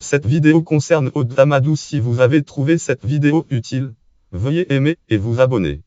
Cette vidéo concerne Aude Amadou. Si vous avez trouvé cette vidéo utile, veuillez aimer et vous abonner.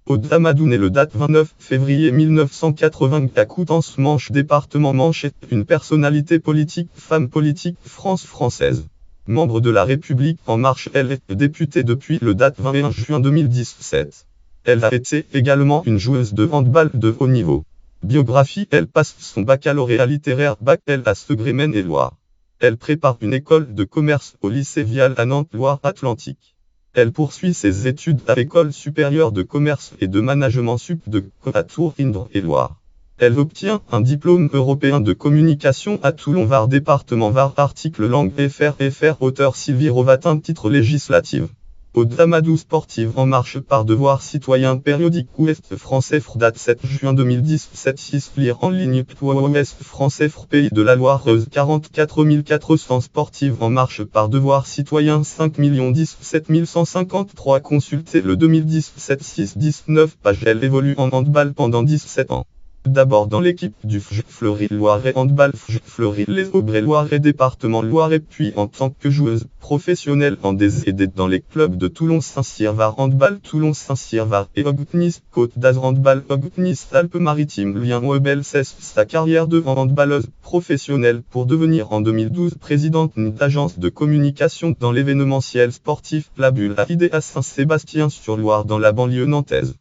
Aude Amadou naît le date 29 février 1980 à Coutances, Manche, département Manche, est une personnalité politique, femme politique, française. Membre de La République En Marche, elle est députée depuis le date 21 juin 2017. Elle a été également une joueuse de handball de haut niveau. Biographie: elle passe son baccalauréat littéraire Bac L à Segré, Maine-et-Loire. Elle prépare une école de commerce au lycée Vial à Nantes, Loire-Atlantique. Elle poursuit ses études à l'École supérieure de commerce et de management sup de à Tours, Indre et Loire. Elle obtient un diplôme européen de communication à Toulon, Var, département Var. Article langue FR. Auteur Sylvie Rovatin. Titre législative. Aude Amadou, sportive En Marche, par Devoir citoyen, périodique Ouest français, date 7 juin 2017. 6 lire en ligne. Ouest français, Pays de la Loire, 44 400. Sportive En Marche par Devoir citoyen, 5 017 153. Consultez le 2017 6-19 page. Elle évolue en handball pendant 17 ans. D'abord dans l'équipe du Fleury-Loiret Handball Fleury-les Aubrais Loiret département Loiret, puis en tant que joueuse professionnelle en D dans les clubs de Toulon-Saint-Cyr-Var Handball, Toulon-Saint-Cyr-Var et Ogutnis Côte d'Azur Handball, Ogutnis Alpes-Maritimes Lien Webel cesse sa carrière de handballeuse professionnelle pour devenir en 2012 présidente d'agence de communication dans l'événementiel sportif La Bulle à Idée à Saint-Sébastien-sur-Loire dans la banlieue nantaise.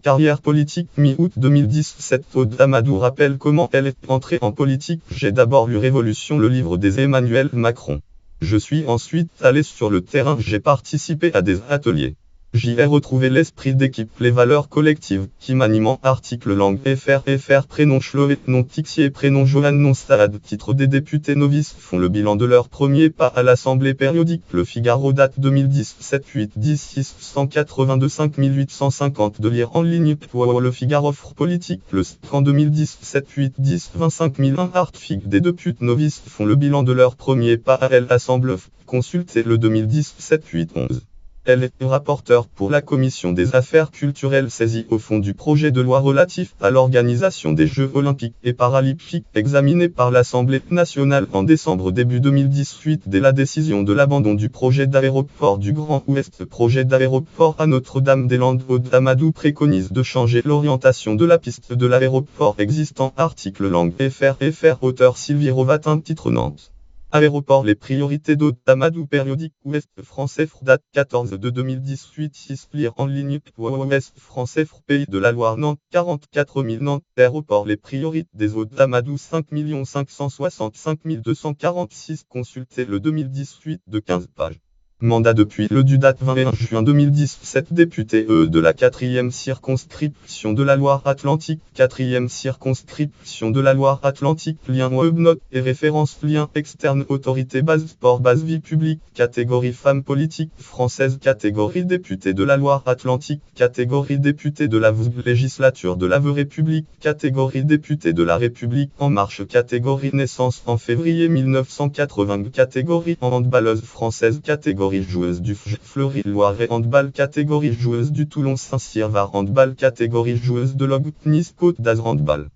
Carrière politique. Mi-août 2017, Aude Amadou rappelle comment elle est entrée en politique. J'ai d'abord lu Révolution, le livre des Emmanuel Macron. Je suis ensuite allé sur le terrain, j'ai participé à des ateliers. J'y ai retrouvé l'esprit d'équipe, les valeurs collectives qui m'animent. Article langue FR. Prénom Chloé, nom Tixier, prénom Johan, nom Stade. Titre: des députés novices font le bilan de leur premier pas à l'Assemblée périodique. Le Figaro, date 2017 8-10 682 5850. De lire en ligne. Le Figaro politique. Le en 2017 8-10 25 001. Article: des députés novices font le bilan de leur premier pas à l'Assemblée. Consultez le 2017 8-11. Elle est rapporteure pour la Commission des Affaires culturelles saisie au fond du projet de loi relatif à l'organisation des Jeux olympiques et paralympiques examiné par l'Assemblée nationale en décembre début 2018 dès la décision de l'abandon du projet d'aéroport du Grand Ouest. Projet d'aéroport à Notre-Dame-des-Landes. Aude Amadou préconise de changer l'orientation de la piste de l'aéroport existant. Article langue FR. Auteur Sylvie Rovatin. Titre Nantes. Aéroport, les priorités d'Aude Amadou, périodique Ouest français, date 14 de 2018. 6 lire en ligne. Ouest français, Pays de la Loire, Nantes, 44 000 Nantes. Aéroport, les priorités des Aude Amadou, 5 565 246. Consultez le 2018 de 15 pages. Mandat depuis le du date 21 juin 2017. Député de la 4e circonscription de la Loire-Atlantique. 4e circonscription de la Loire-Atlantique. Lien webnote et référence. Lien externe. Autorité base sport, base vie publique. Catégorie femme politique française. Catégorie député de la Loire-Atlantique. Catégorie député de la législature de la République. Catégorie député de la République En Marche. Catégorie naissance en février 1980. Catégorie handballeuse française. Catégorie joueuse du Fleury-Loiret Handball. Catégorie joueuse du Toulon-Saint-Cyr-Var Handball. Catégorie joueuse de l'Ogutnis Côte d'Azur Handball.